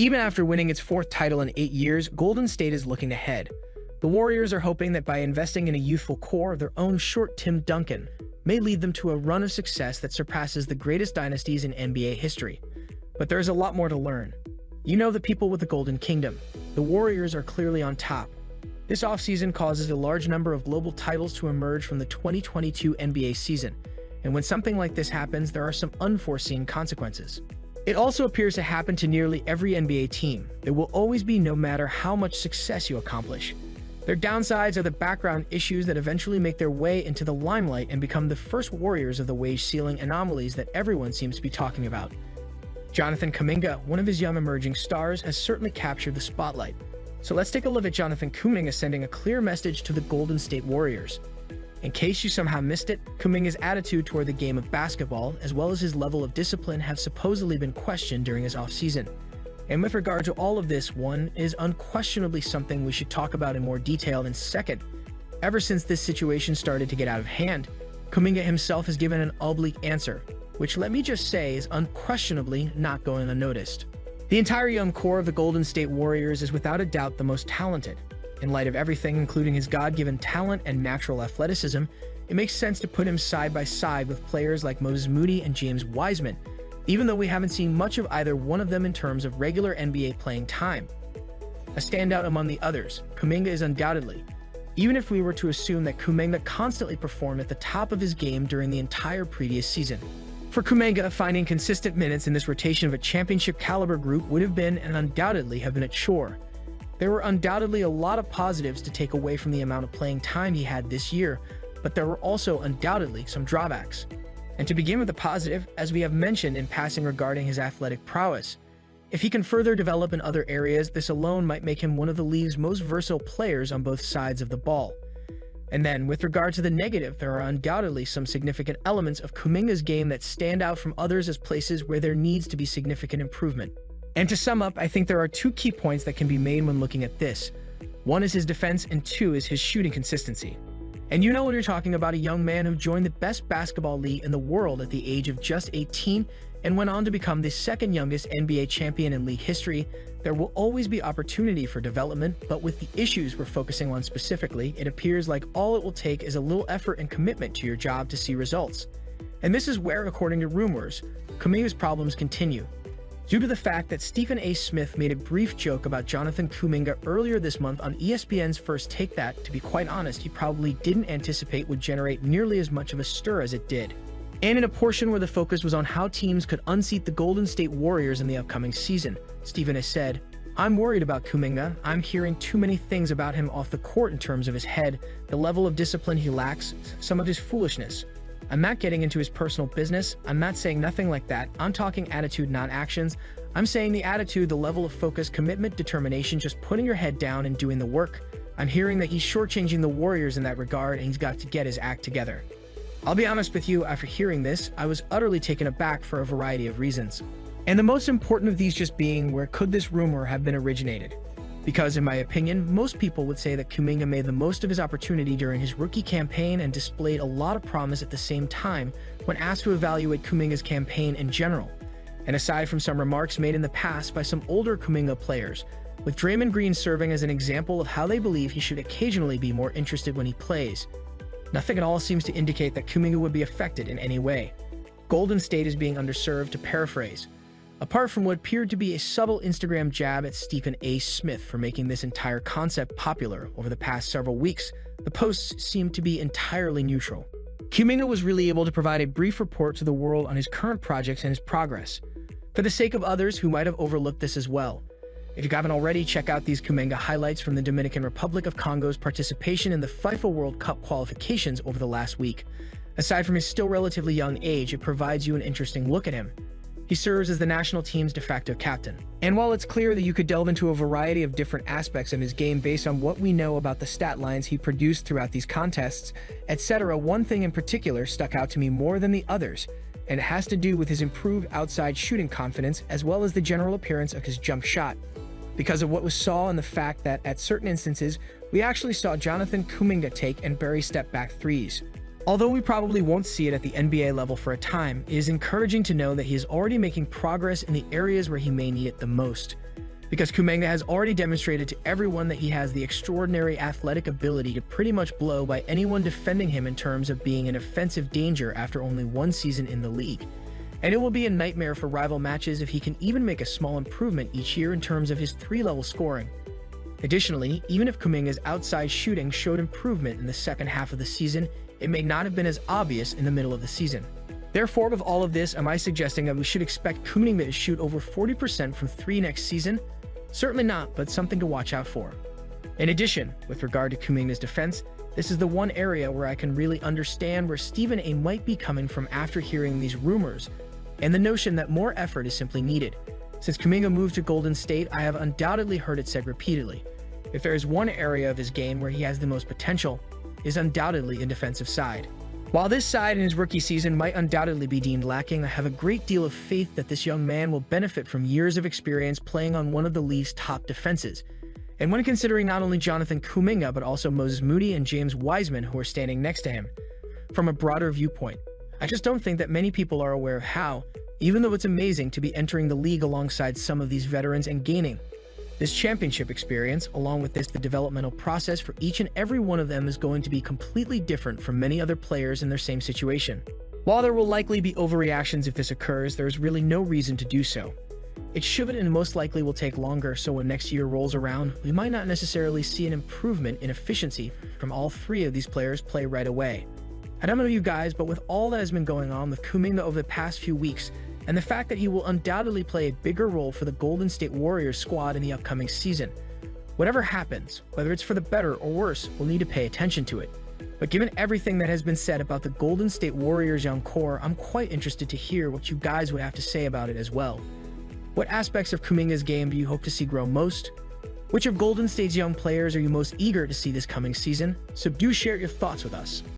Even after winning its fourth title in 8 years, Golden State is looking ahead. The Warriors are hoping that by investing in a youthful core of their own short Tim Duncan may lead them to a run of success that surpasses the greatest dynasties in NBA history. But there's a lot more to learn. You know the people with the Golden Kingdom. The Warriors are clearly on top. This offseason causes a large number of global titles to emerge from the 2022 NBA season, and when something like this happens, there are some unforeseen consequences. It also appears to happen to nearly every NBA team. There will always be, no matter how much success you accomplish. Their downsides are the background issues that eventually make their way into the limelight and become the first warriors of the wage ceiling anomalies that everyone seems to be talking about. Jonathan Kuminga, one of his young emerging stars, has certainly captured the spotlight. So let's take a look at Jonathan Kuminga sending a clear message to the Golden State Warriors. In case you somehow missed it, Kuminga's attitude toward the game of basketball, as well as his level of discipline, have supposedly been questioned during his offseason. And with regard to all of this, one is unquestionably something we should talk about in more detail in a second. Ever since this situation started to get out of hand, Kuminga himself has given an oblique answer, which, let me just say, is unquestionably not going unnoticed. The entire young core of the Golden State Warriors is without a doubt the most talented. In light of everything, including his God-given talent and natural athleticism, it makes sense to put him side by side with players like Moody and James Wiseman, even though we haven't seen much of either one of them in terms of regular NBA playing time. A standout among the others, Kuminga is undoubtedly, even if we were to assume that Kuminga constantly performed at the top of his game during the entire previous season. For Kuminga, finding consistent minutes in this rotation of a championship-caliber group would have been and undoubtedly have been a chore. There were undoubtedly a lot of positives to take away from the amount of playing time he had this year, but there were also undoubtedly some drawbacks. And to begin with the positive, as we have mentioned in passing regarding his athletic prowess, if he can further develop in other areas, this alone might make him one of the league's most versatile players on both sides of the ball. And then, with regard to the negative, there are undoubtedly some significant elements of Kuminga's game that stand out from others as places where there needs to be significant improvement. And to sum up, I think there are two key points that can be made when looking at this. One is his defense, and two is his shooting consistency. And you know what you're talking about, a young man who joined the best basketball league in the world at the age of just 18 and went on to become the second youngest NBA champion in league history. There will always be opportunity for development, but with the issues we're focusing on specifically, it appears like all it will take is a little effort and commitment to your job to see results. And this is where, according to rumors, Kuminga's problems continue. Due to the fact that Stephen A. Smith made a brief joke about Jonathan Kuminga earlier this month on ESPN's First Take that, to be quite honest, he probably didn't anticipate would generate nearly as much of a stir as it did. And in a portion where the focus was on how teams could unseat the Golden State Warriors in the upcoming season, Stephen has said, "I'm worried about Kuminga. I'm hearing too many things about him off the court in terms of his head, the level of discipline he lacks, some of his foolishness. I'm not getting into his personal business. I'm not saying nothing like that. I'm talking attitude, not actions. I'm saying the attitude, the level of focus, commitment, determination, just putting your head down and doing the work. I'm hearing that he's shortchanging the Warriors in that regard, and he's got to get his act together." I'll be honest with you, after hearing this, I was utterly taken aback for a variety of reasons. And the most important of these just being, where could this rumor have been originated? Because, in my opinion, most people would say that Kuminga made the most of his opportunity during his rookie campaign and displayed a lot of promise at the same time when asked to evaluate Kuminga's campaign in general. And aside from some remarks made in the past by some older Kuminga players, with Draymond Green serving as an example of how they believe he should occasionally be more interested when he plays, nothing at all seems to indicate that Kuminga would be affected in any way. Golden State is being underserved, to paraphrase. Apart from what appeared to be a subtle Instagram jab at Stephen A. Smith for making this entire concept popular over the past several weeks, the posts seemed to be entirely neutral. Kuminga was really able to provide a brief report to the world on his current projects and his progress, for the sake of others who might have overlooked this as well. If you haven't already, check out these Kuminga highlights from the Dominican Republic of Congo's participation in the FIFA World Cup qualifications over the last week. Aside from his still relatively young age, it provides you an interesting look at him. He serves as the national team's de facto captain. And while it's clear that you could delve into a variety of different aspects of his game based on what we know about the stat lines he produced throughout these contests, etc., one thing in particular stuck out to me more than the others, and it has to do with his improved outside shooting confidence as well as the general appearance of his jump shot. Because of what we saw and the fact that, at certain instances, we actually saw Jonathan Kuminga take and bury step-back threes. Although we probably won't see it at the NBA level for a time, it is encouraging to know that he is already making progress in the areas where he may need it the most. because Kuminga has already demonstrated to everyone that he has the extraordinary athletic ability to pretty much blow by anyone defending him in terms of being an offensive danger after only one season in the league. And it will be a nightmare for rival matches if he can even make a small improvement each year in terms of his three-level scoring. Additionally, even if Kuminga's outside shooting showed improvement in the second half of the season, it may not have been as obvious in the middle of the season. Therefore, with all of this, am I suggesting that we should expect Kuminga to shoot over 40% from 3 next season? Certainly not, but something to watch out for. In addition, with regard to Kuminga's defense, this is the one area where I can really understand where Stephen A might be coming from after hearing these rumors, and the notion that more effort is simply needed. Since Kuminga moved to Golden State, I have undoubtedly heard it said repeatedly. If there is one area of his game where he has the most potential, it is undoubtedly in defensive side. While this side in his rookie season might undoubtedly be deemed lacking, I have a great deal of faith that this young man will benefit from years of experience playing on one of the league's top defenses. And when considering not only Jonathan Kuminga, but also Moody and James Wiseman, who are standing next to him, from a broader viewpoint, I just don't think that many people are aware of how, even though it's amazing to be entering the league alongside some of these veterans and gaining this championship experience, along with the developmental process for each and every one of them is going to be completely different from many other players in their same situation. While there will likely be overreactions if this occurs, there is really no reason to do so. It should and most likely will take longer, so when next year rolls around, we might not necessarily see an improvement in efficiency from all three of these players play right away. I don't know you guys, but with all that has been going on with Kuminga over the past few weeks, and the fact that he will undoubtedly play a bigger role for the Golden State Warriors squad in the upcoming season, whatever happens, whether it's for the better or worse, we'll need to pay attention to it. But given everything that has been said about the Golden State Warriors young core, I'm quite interested to hear what you guys would have to say about it as well. What aspects of Kuminga's game do you hope to see grow most? Which of Golden State's young players are you most eager to see this coming season? So do share your thoughts with us.